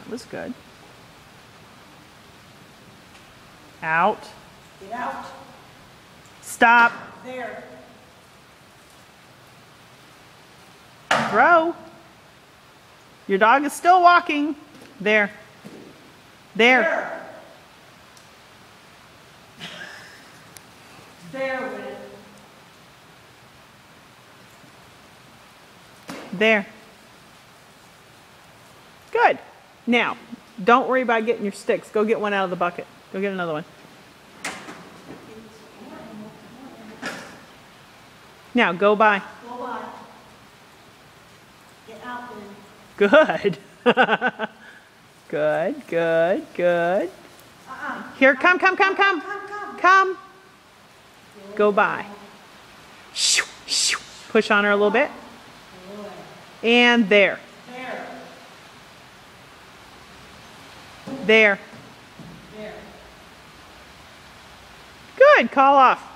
That was good. Out. Get out. Stop. There. Throw. Your dog is still walking. There. There. There, Win. There. Good. Now, don't worry about getting your sticks. Go get one out of the bucket. Go get another one. Now, go by. Go by. Get out, Win. Good. Good, good, good. Here, come. Come. Go by. Shoo, shoo. Push on her a little bit. And there. There. There. There. Good. Call off.